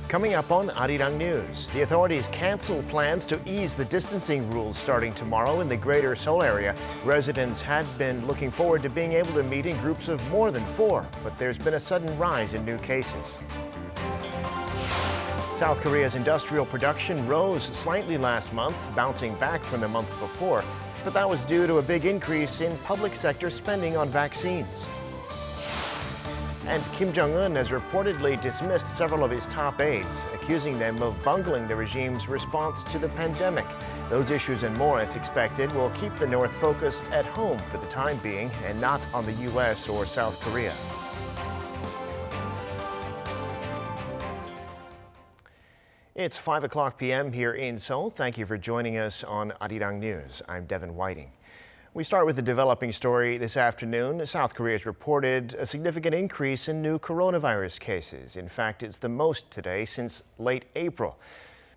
Coming up on Arirang News, the authorities cancel plans to ease the distancing rules starting tomorrow in the greater Seoul area. Residents had been looking forward to being able to meet in groups of more than 4, but there's been a sudden rise in new cases. South Korea's industrial production rose slightly last month, bouncing back from the month before, but that was due to a big increase in public sector spending on vaccines. And Kim Jong-un has reportedly dismissed several of his top aides, accusing them of bungling the regime's response to the pandemic. Those issues and more, it's expected, will keep the North focused at home for the time being and not on the U.S. or South Korea. It's 5 p.m. here in Seoul. Thank you for joining us on Arirang News. I'm Devin Whiting. We start with the developing story this afternoon. South Korea has reported a significant increase in new coronavirus cases. In fact, it's the most today since late April.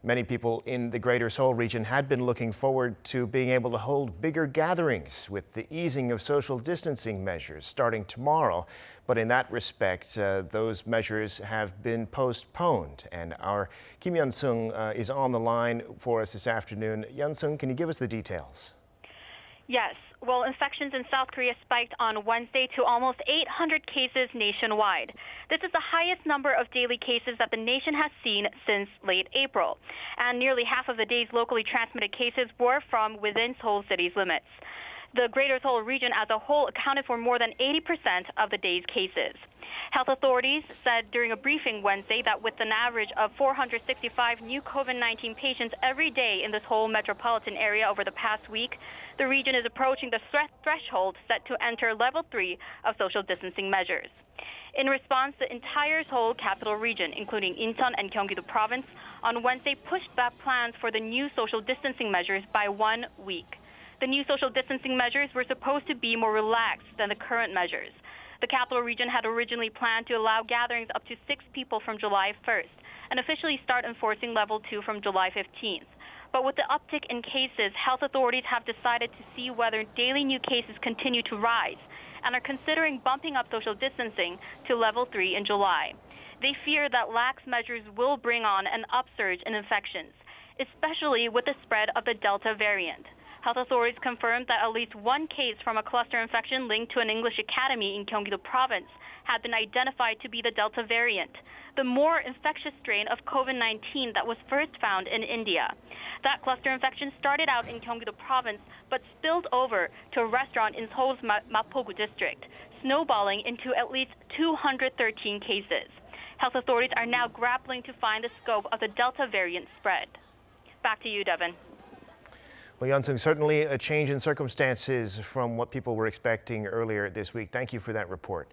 Many people in the greater Seoul region had been looking forward to being able to hold bigger gatherings with the easing of social distancing measures starting tomorrow. But in that respect, those measures have been postponed. And our Kim Yeon-sung is on the line for us this afternoon. Yeon-sung, can you give us the details? Yes. Well, infections in South Korea spiked on Wednesday to almost 800 cases nationwide. This is the highest number of daily cases that the nation has seen since late April. And nearly half of the day's locally transmitted cases were from within Seoul city's limits. The greater Seoul region as a whole accounted for more than 80% of the day's cases. Health authorities said during a briefing Wednesday that with an average of 465 new COVID-19 patients every day in this whole metropolitan area over the past week, the region is approaching the threshold set to enter level 3 of social distancing measures. In response, the entire Seoul capital region, including Incheon and Gyeonggi-do province, on Wednesday pushed back plans for the new social distancing measures by 1 week. The new social distancing measures were supposed to be more relaxed than the current measures. The capital region had originally planned to allow gatherings up to 6 people from July 1st and officially start enforcing level 2 from July 15th. But with the uptick in cases, health authorities have decided to see whether daily new cases continue to rise and are considering bumping up social distancing to level 3 in July. They fear that lax measures will bring on an upsurge in infections, especially with the spread of the Delta variant. Health authorities confirmed that at least 1 case from a cluster infection linked to an English academy in Gyeonggi-do province had been identified to be the Delta variant, the more infectious strain of COVID-19 that was first found in India. That cluster infection started out in Gyeonggi-do province but spilled over to a restaurant in Seoul's Mapogu district, snowballing into at least 213 cases. Health authorities are now grappling to find the scope of the Delta variant spread. Back to you, Devin. Well, Yeon-sung, certainly a change in circumstances from what people were expecting earlier this week. Thank you for that report.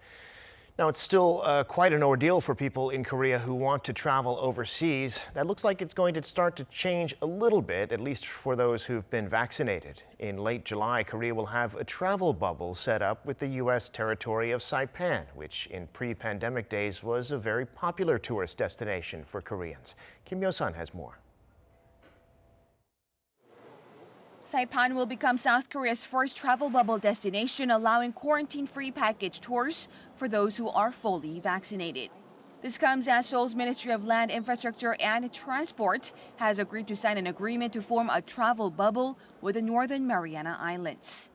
Now, it's still quite an ordeal for people in Korea who want to travel overseas. That looks like it's going to start to change a little bit, at least for those who've been vaccinated. In late July, Korea will have a travel bubble set up with the U.S. territory of Saipan, which in pre-pandemic days was a very popular tourist destination for Koreans. Kim Yo-sun has more. Saipan will become South Korea's first travel bubble destination, allowing quarantine-free package tours for those who are fully vaccinated. This comes as Seoul's Ministry of Land, Infrastructure and Transport has agreed to sign an agreement to form a travel bubble with the Northern Mariana Islands.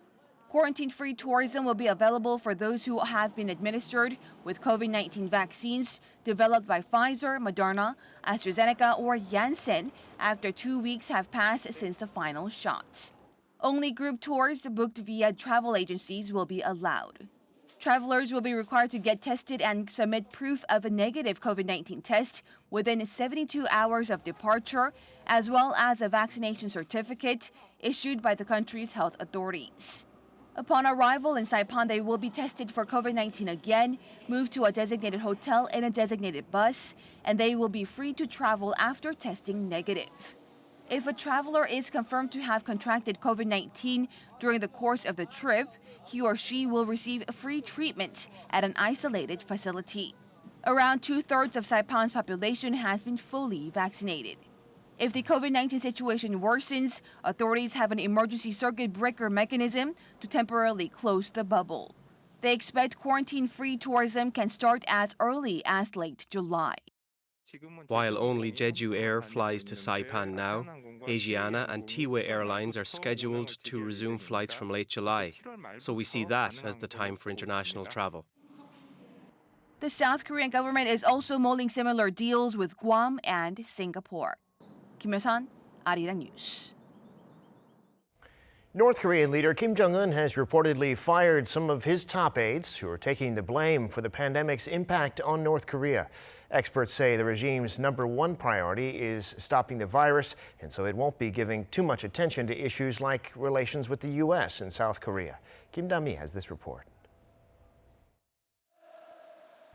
Quarantine-free tourism will be available for those who have been administered with COVID-19 vaccines developed by Pfizer, Moderna, AstraZeneca, or Janssen after 2 weeks have passed since the final shot. Only group tours booked via travel agencies will be allowed. Travelers will be required to get tested and submit proof of a negative COVID-19 test within 72 hours of departure, as well as a vaccination certificate issued by the country's health authorities. Upon arrival in Saipan, they will be tested for COVID-19 again, moved to a designated hotel in a designated bus, and they will be free to travel after testing negative. If a traveler is confirmed to have contracted COVID-19 during the course of the trip, he or she will receive free treatment at an isolated facility. Around 2/3 of Saipan's population has been fully vaccinated. If the COVID-19 situation worsens, authorities have an emergency circuit breaker mechanism to temporarily close the bubble. They expect quarantine-free tourism can start as early as late July. While only Jeju Air flies to Saipan now, Asiana and Tiway Airlines are scheduled to resume flights from late July, so we see that as the time for international travel. The South Korean government is also mulling similar deals with Guam and Singapore. Kim Yo-sun, Arirang News. North Korean leader Kim Jong-un has reportedly fired some of his top aides who are taking the blame for the pandemic's impact on North Korea. Experts say the regime's #1 priority is stopping the virus, and so it won't be giving too much attention to issues like relations with the U.S. and South Korea. Kim Da-mi has this report.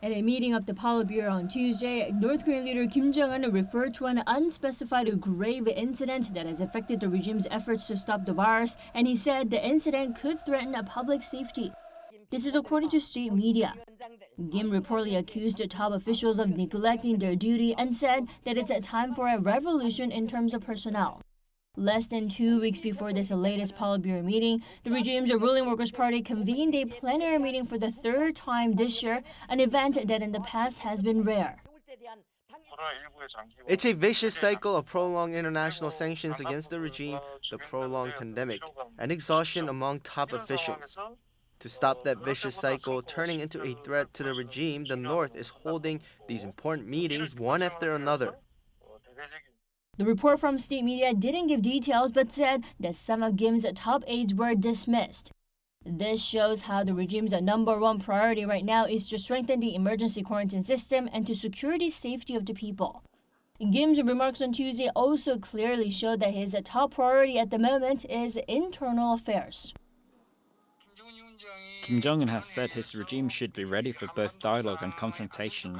At a meeting of the Politburo on Tuesday, North Korean leader Kim Jong-un referred to an unspecified grave incident that has affected the regime's efforts to stop the virus, and he said the incident could threaten public safety. This is according to state media. Kim reportedly accused top officials of neglecting their duty and said that it's a time for a revolution in terms of personnel. Less than 2 weeks before this latest Politburo meeting, the regime's ruling Workers' Party convened a plenary meeting for the third time this year, an event that in the past has been rare. It's a vicious cycle of prolonged international sanctions against the regime, the prolonged pandemic, and exhaustion among top officials. To stop that vicious cycle turning into a threat to the regime, the North is holding these important meetings one after another. The report from state media didn't give details but said that some of Kim's top aides were dismissed. This shows how the regime's #1 priority right now is to strengthen the emergency quarantine system and to secure the safety of the people. Kim's remarks on Tuesday also clearly showed that his top priority at the moment is internal affairs. Kim Jong-un has said his regime should be ready for both dialogue and confrontation,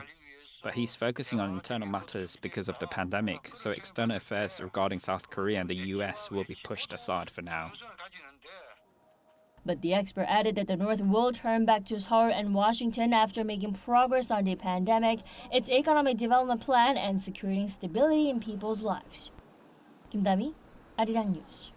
but he's focusing on internal matters because of the pandemic, so external affairs regarding South Korea and the U.S. will be pushed aside for now. But the expert added that the North will turn back to Seoul and Washington after making progress on the pandemic, its economic development plan, and securing stability in people's lives. Kim Da-mi, Arirang News.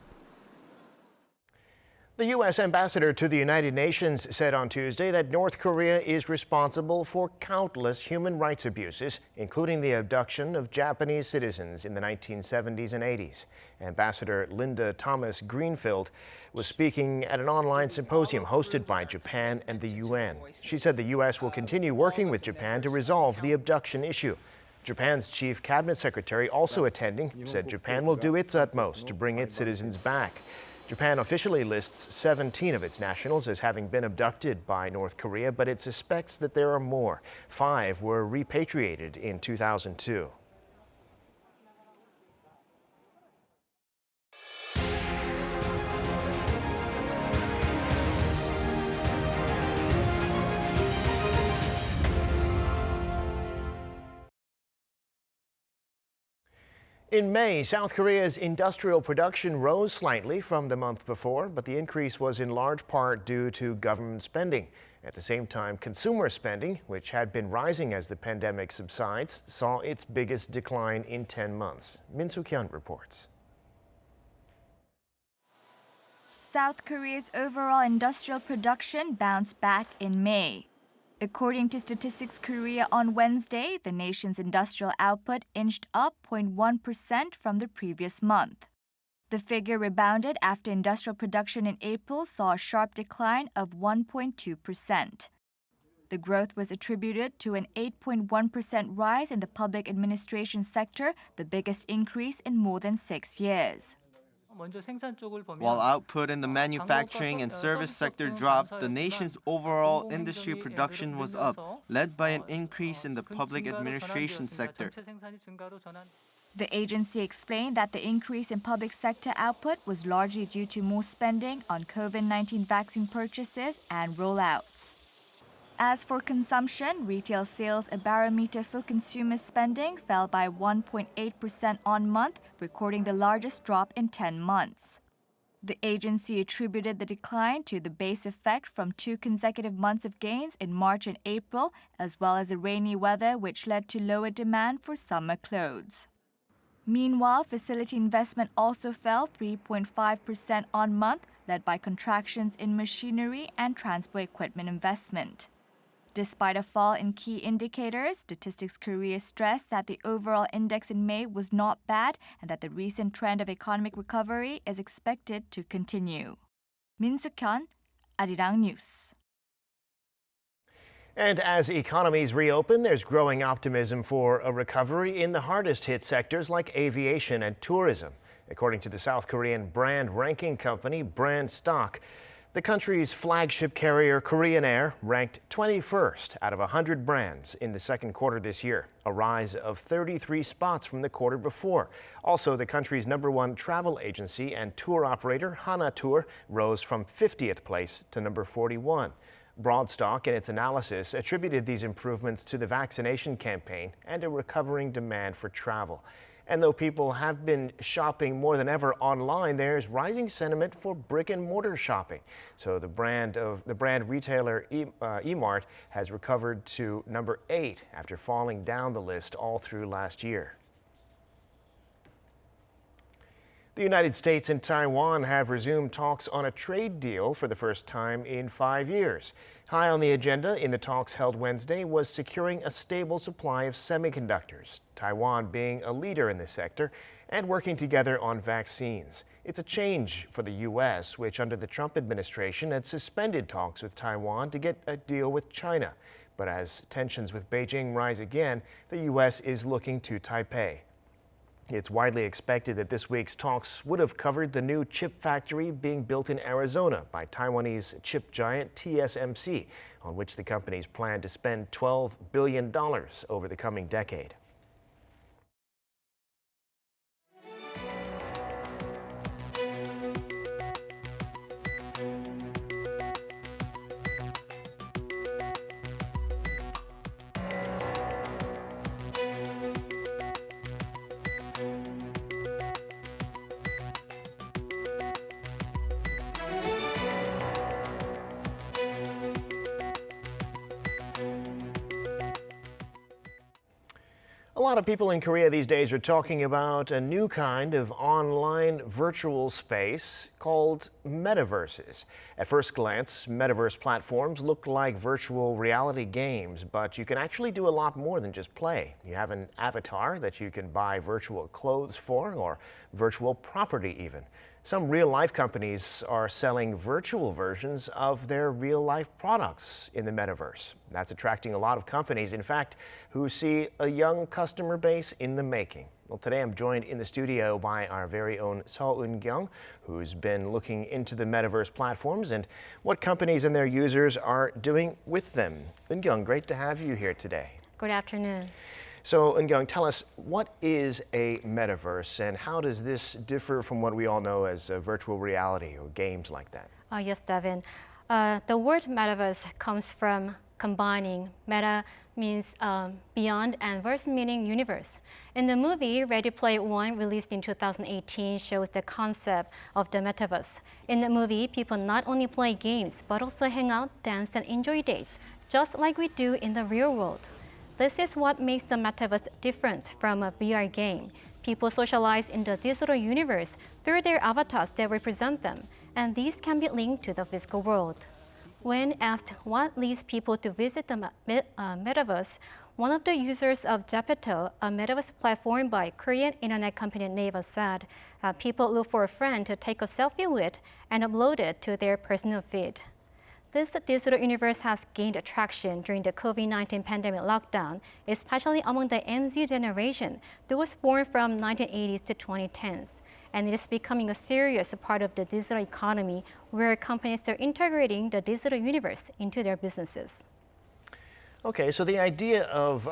The U.S. ambassador to the United Nations said on Tuesday that North Korea is responsible for countless human rights abuses, including the abduction of Japanese citizens in the 1970s and 80s. Ambassador Linda Thomas-Greenfield was speaking at an online symposium hosted by Japan and the UN. She said the U.S. will continue working with Japan to resolve the abduction issue. Japan's chief cabinet secretary, also attending, said Japan will do its utmost to bring its citizens back. Japan officially lists 17 of its nationals as having been abducted by North Korea, but it suspects that there are more. 5 were repatriated in 2002. In May, South Korea's industrial production rose slightly from the month before, but the increase was in large part due to government spending. At the same time, consumer spending, which had been rising as the pandemic subsides, saw its biggest decline in 10 months. Min Soo-kyun reports. South Korea's overall industrial production bounced back in May. According to Statistics Korea on Wednesday, the nation's industrial output inched up 0.1% from the previous month. The figure rebounded after industrial production in April saw a sharp decline of 1.2%. The growth was attributed to an 8.1% rise in the public administration sector, the biggest increase in more than 6 years. While output in the manufacturing and service sector dropped, the nation's overall industry production was up, led by an increase in the public administration sector. The agency explained that the increase in public sector output was largely due to more spending on COVID-19 vaccine purchases and rollouts. As for consumption, retail sales, a barometer for consumer spending, fell by 1.8% on month, recording the largest drop in 10 months. The agency attributed the decline to the base effect from 2 consecutive months of gains in March and April, as well as the rainy weather, which led to lower demand for summer clothes. Meanwhile, facility investment also fell 3.5% on month, led by contractions in machinery and transport equipment investment. Despite a fall in key indicators, Statistics Korea stressed that the overall index in May was not bad and that the recent trend of economic recovery is expected to continue. Min Suk-hyun, Arirang News. And as economies reopen, there's growing optimism for a recovery in the hardest hit sectors like aviation and tourism. According to the South Korean brand ranking company Brand Stock, the country's flagship carrier, Korean Air, ranked 21st out of 100 brands in the second quarter this year, a rise of 33 spots from the quarter before. Also, the country's #1 travel agency and tour operator, Hana Tour, rose from 50th place to number 41. Broadstock, in its analysis, attributed these improvements to the vaccination campaign and a recovering demand for travel. And though people have been shopping more than ever online, there's rising sentiment for brick-and-mortar shopping. So the brand retailer E-Mart has recovered to number 8 after falling down the list all through last year. The United States and Taiwan have resumed talks on a trade deal for the first time in 5 years. High on the agenda in the talks held Wednesday was securing a stable supply of semiconductors, Taiwan being a leader in this sector, and working together on vaccines. It's a change for the U.S., which under the Trump administration had suspended talks with Taiwan to get a deal with China. But as tensions with Beijing rise again, the U.S. is looking to Taipei. It's widely expected that this week's talks would have covered the new chip factory being built in Arizona by Taiwanese chip giant TSMC, on which the companies plan to spend $12 billion over the coming decade. A lot of people in Korea these days are talking about a new kind of online virtual space called metaverses. At first glance, metaverse platforms look like virtual reality games, but you can actually do a lot more than just play. You have an avatar that you can buy virtual clothes for, or virtual property even. Some real-life companies are selling virtual versions of their real-life products in the metaverse. That's attracting a lot of companies, in fact, who see a young customer base in the making. Well, today I'm joined in the studio by our very own Eun-kyung, who's been looking into the metaverse platforms and what companies and their users are doing with them. Eun-kyung, great to have you here today. Good afternoon. So, Eun-kyung, tell us, what is a metaverse and how does this differ from what we all know as virtual reality or games like that? Yes, Devin. The word metaverse comes from combining. Meta means beyond and verse meaning universe. In the movie Ready Player One, released in 2018, shows the concept of the metaverse. In the movie, people not only play games, but also hang out, dance, and enjoy days, just like we do in the real world. This is what makes the metaverse different from a VR game. People socialize in the digital universe through their avatars that represent them, and these can be linked to the physical world. When asked what leads people to visit the metaverse, one of the users of Japeto, a metaverse platform by Korean internet company Naval, said people look for a friend to take a selfie with and upload it to their personal feed. This digital universe has gained attraction during the COVID-19 pandemic lockdown, especially among the MZ generation, those born from 1980s to 2010s. And it is becoming a serious part of the digital economy where companies are integrating the digital universe into their businesses. Okay, so the idea of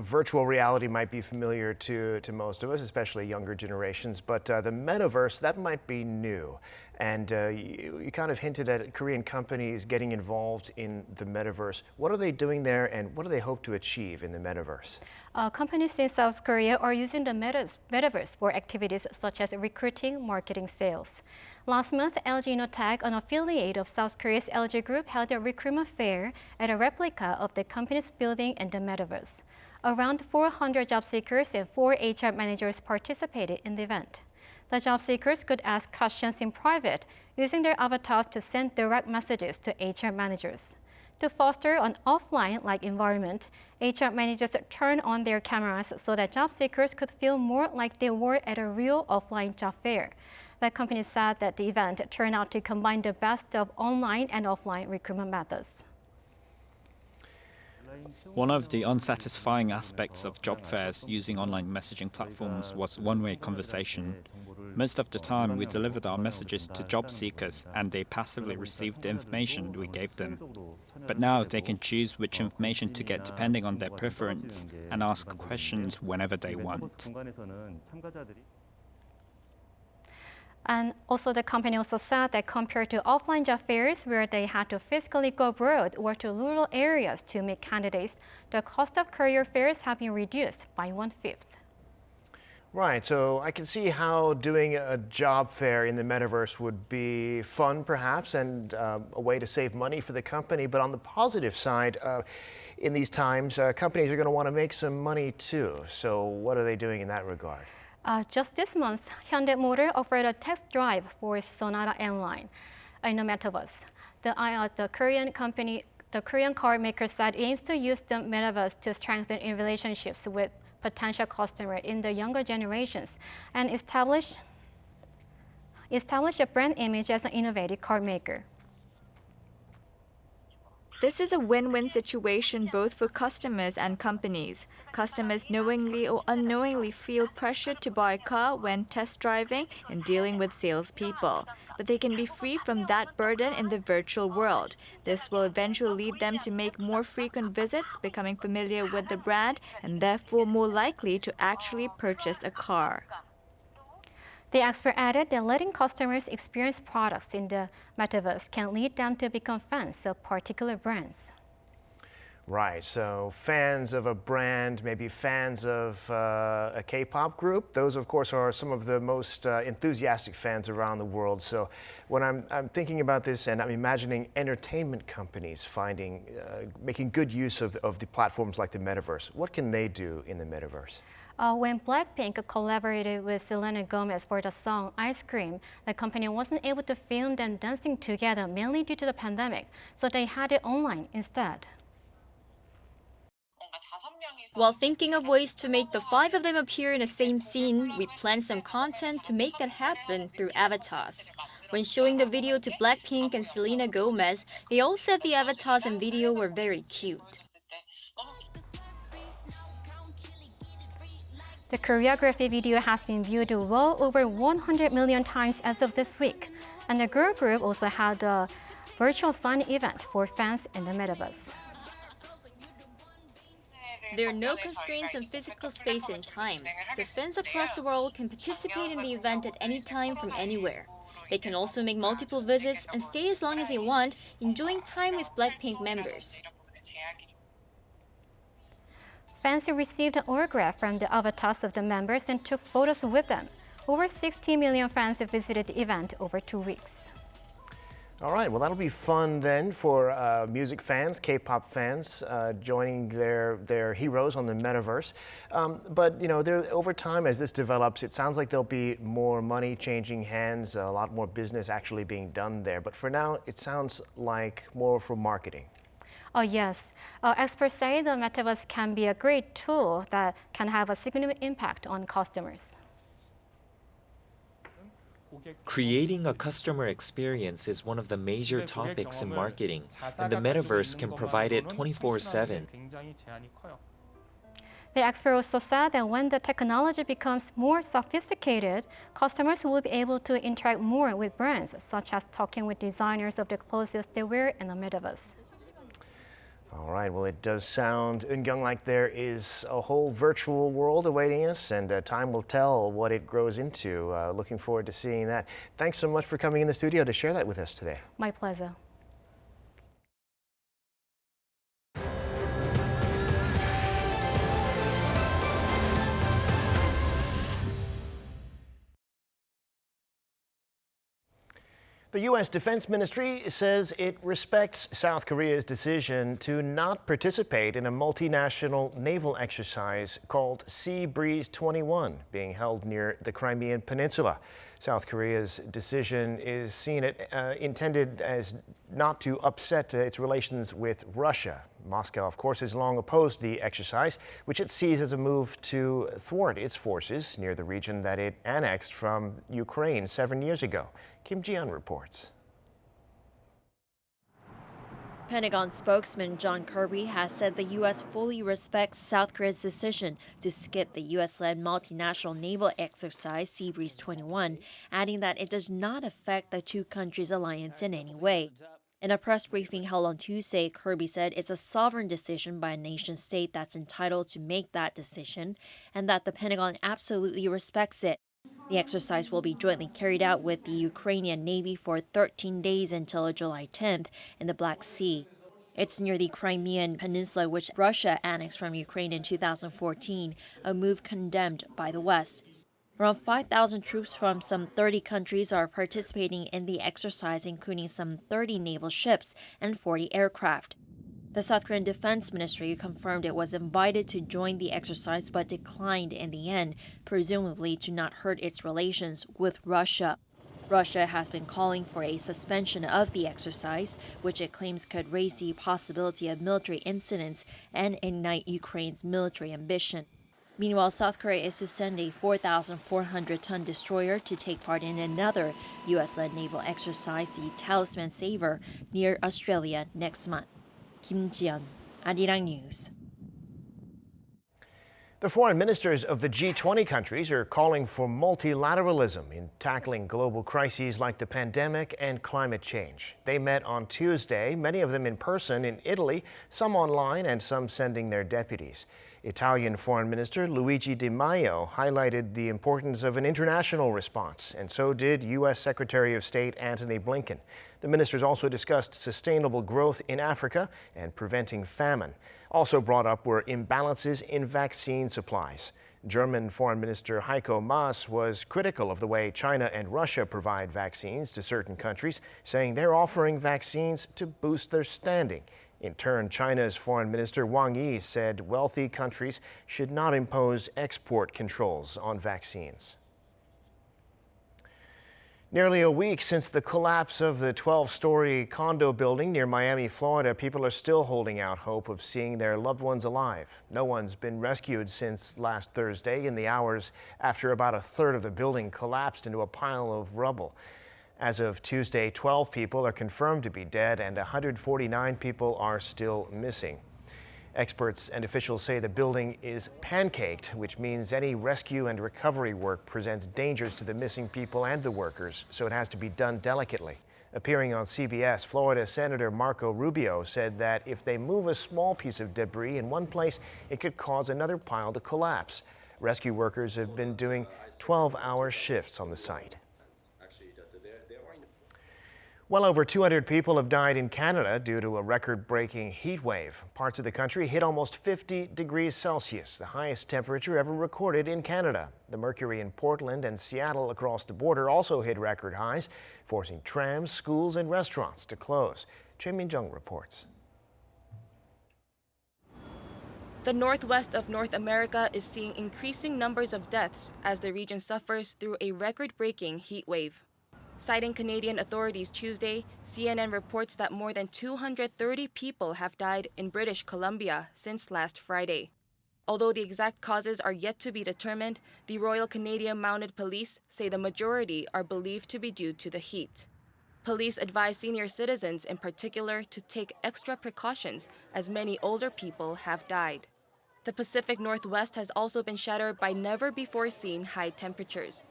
virtual reality might be familiar to most of us, especially younger generations, but the metaverse, that might be new. And you kind of hinted at Korean companies getting involved in the metaverse. What are they doing there and what do they hope to achieve in the metaverse? Companies in South Korea are using the metaverse for activities such as recruiting, marketing, sales. Last month, LG Innotek, an affiliate of South Korea's LG Group, held a recruitment fair at a replica of the company's building in the metaverse. Around 400 job seekers and 4 HR managers participated in the event. The job seekers could ask questions in private, using their avatars to send direct messages to HR managers. To foster an offline-like environment, HR managers turned on their cameras so that job seekers could feel more like they were at a real offline job fair. The company said that the event turned out to combine the best of online and offline recruitment methods. One of the unsatisfying aspects of job fairs using online messaging platforms was one-way conversation. Most of the time, we delivered our messages to job seekers and they passively received the information we gave them. But now they can choose which information to get depending on their preference and ask questions whenever they want. And also the company also said that compared to offline job fairs where they had to physically go abroad or to rural areas to meet candidates, the cost of career fairs have been reduced by 1/5. Right, so I can see how doing a job fair in the metaverse would be fun perhaps and a way to save money for the company. But on the positive side, in these times, companies are going to want to make some money too. So what are they doing in that regard? Just this month, Hyundai Motor offered a test drive for Sonata Airline in the metaverse. The Korean car maker said it aims to use the metaverse to strengthen its relationships with potential customers in the younger generations and establish a brand image as an innovative car maker. This is a win-win situation both for customers and companies. Customers knowingly or unknowingly feel pressured to buy a car when test driving and dealing with salespeople. But they can be free from that burden in the virtual world. This will eventually lead them to make more frequent visits, becoming familiar with the brand, and therefore more likely to actually purchase a car. The expert added that letting customers experience products in the metaverse can lead them to become fans of particular brands. Right, so fans of a brand, maybe fans of a K-pop group. Those, of course, are some of the most enthusiastic fans around the world. So when I'm thinking about this and I'm imagining entertainment companies making good use of the platforms like the metaverse, what can they do in the metaverse? When Blackpink collaborated with Selena Gomez for the song Ice Cream, the company wasn't able to film them dancing together mainly due to the pandemic, so they had it online instead. While thinking of ways to make the 5 of them appear in the same scene, we planned some content to make that happen through avatars. When showing the video to Blackpink and Selena Gomez, they all said the avatars and video were very cute. The choreography video has been viewed well over 100 million times as of this week. And the girl group also had a virtual signing event for fans in the metaverse. There are no constraints on physical space and time, so fans across the world can participate in the event at any time from anywhere. They can also make multiple visits and stay as long as they want, enjoying time with Blackpink members. Fans received an autograph from the avatars of the members and took photos with them. Over 60 million fans visited the event over 2 weeks. All right, well, that'll be fun then for music fans, K-pop fans, joining their heroes on the metaverse. But, you know, over time as this develops, it sounds like there'll be more money changing hands, a lot more business actually being done there. But for now, it sounds like more for marketing. Oh, yes. Experts say the metaverse can be a great tool that can have a significant impact on customers. Creating a customer experience is one of the major topics in marketing, and the metaverse can provide it 24/7. The expert also said that when the technology becomes more sophisticated, customers will be able to interact more with brands, such as talking with designers of the clothes they wear in the metaverse. All right, well, it does sound, Eun-kyung, like there is a whole virtual world awaiting us, and time will tell what it grows into. Looking forward to seeing that. Thanks so much for coming in the studio to share that with us today. My pleasure. The U.S. Defense Ministry says it respects South Korea's decision to not participate in a multinational naval exercise called Sea Breeze 21 being held near the Crimean Peninsula. South Korea's decision is seen intended as not to upset its relations with Russia. Moscow, of course, has long opposed the exercise, which it sees as a move to thwart its forces near the region that it annexed from Ukraine 7 years ago. Kim Ji-yeon reports. Pentagon spokesman John Kirby has said the U.S. fully respects South Korea's decision to skip the U.S.-led multinational naval exercise Sea Breeze 21, adding that it does not affect the two countries' alliance in any way. In a press briefing held on Tuesday, Kirby said it's a sovereign decision by a nation-state that's entitled to make that decision, and that the Pentagon absolutely respects it. The exercise will be jointly carried out with the Ukrainian Navy for 13 days until July 10th in the Black Sea. It's near the Crimean Peninsula, which Russia annexed from Ukraine in 2014, a move condemned by the West. Around 5,000 troops from some 30 countries are participating in the exercise, including some 30 naval ships and 40 aircraft. The South Korean Defense Ministry confirmed it was invited to join the exercise but declined in the end, presumably to not hurt its relations with Russia. Russia has been calling for a suspension of the exercise, which it claims could raise the possibility of military incidents and ignite Ukraine's military ambition. Meanwhile, South Korea is to send a 4,400-ton destroyer to take part in another U.S.-led naval exercise, the Talisman Sabre, near Australia next month. Kim Ji-yeon, Arirang News. The foreign ministers of the G20 countries are calling for multilateralism in tackling global crises like the pandemic and climate change. They met on Tuesday, many of them in person in Italy, some online and some sending their deputies. Italian Foreign Minister Luigi Di Maio highlighted the importance of an international response, and so did U.S. Secretary of State Antony Blinken. The ministers also discussed sustainable growth in Africa and preventing famine. Also brought up were imbalances in vaccine supplies. German Foreign Minister Heiko Maas was critical of the way China and Russia provide vaccines to certain countries, saying they're offering vaccines to boost their standing. In turn, China's Foreign Minister Wang Yi said wealthy countries should not impose export controls on vaccines. Nearly a week since the collapse of the 12-story condo building near Miami, Florida, people are still holding out hope of seeing their loved ones alive. No one's been rescued since last Thursday in the hours after about a third of the building collapsed into a pile of rubble. As of Tuesday, 12 people are confirmed to be dead and 149 people are still missing. Experts and officials say the building is pancaked, which means any rescue and recovery work presents dangers to the missing people and the workers, so it has to be done delicately. Appearing on CBS, Florida Senator Marco Rubio said that if they move a small piece of debris in one place, it could cause another pile to collapse. Rescue workers have been doing 12-hour shifts on the site. Well over 200 people have died in Canada due to a record-breaking heat wave. Parts of the country hit almost 50 degrees Celsius, the highest temperature ever recorded in Canada. The mercury in Portland and Seattle across the border also hit record highs, forcing trams, schools, and restaurants to close. Choi Min-jung reports. The northwest of North America is seeing increasing numbers of deaths as the region suffers through a record-breaking heat wave. Citing Canadian authorities Tuesday, CNN reports that more than 230 people have died in British Columbia since last Friday. Although the exact causes are yet to be determined, the Royal Canadian Mounted Police say the majority are believed to be due to the heat. Police advise senior citizens in particular to take extra precautions as many older people have died. The Pacific Northwest has also been shattered by never-before-seen high temperatures.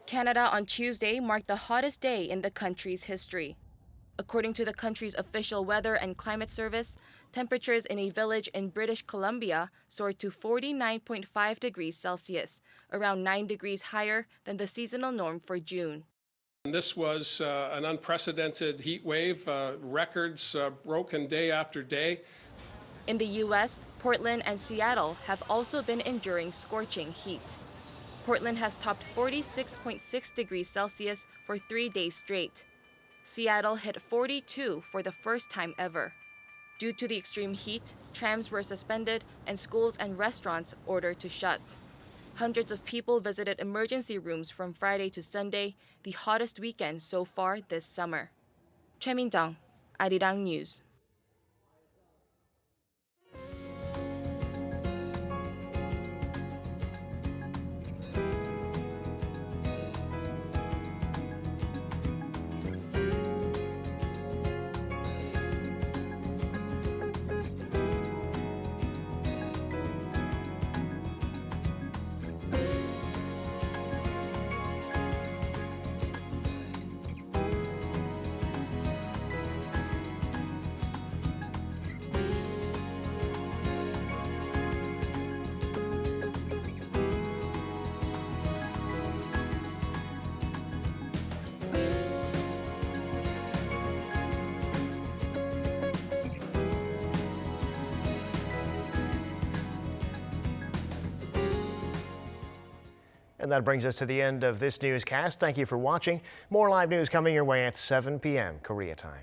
Canada on Tuesday marked the hottest day in the country's history. According to the country's official weather and climate service, temperatures in a village in British Columbia soared to 49.5 degrees Celsius, around 9 degrees higher than the seasonal norm for June. This was an unprecedented heat wave, records broken day after day. In the U.S., Portland and Seattle have also been enduring scorching heat. Portland has topped 46.6 degrees Celsius for 3 days straight. Seattle hit 42 for the first time ever. Due to the extreme heat, trams were suspended and schools and restaurants ordered to shut. Hundreds of people visited emergency rooms from Friday to Sunday, the hottest weekend so far this summer. Choi Min-jung, Arirang News. And that brings us to the end of this newscast. Thank you for watching. More live news coming your way at 7 p.m. Korea time.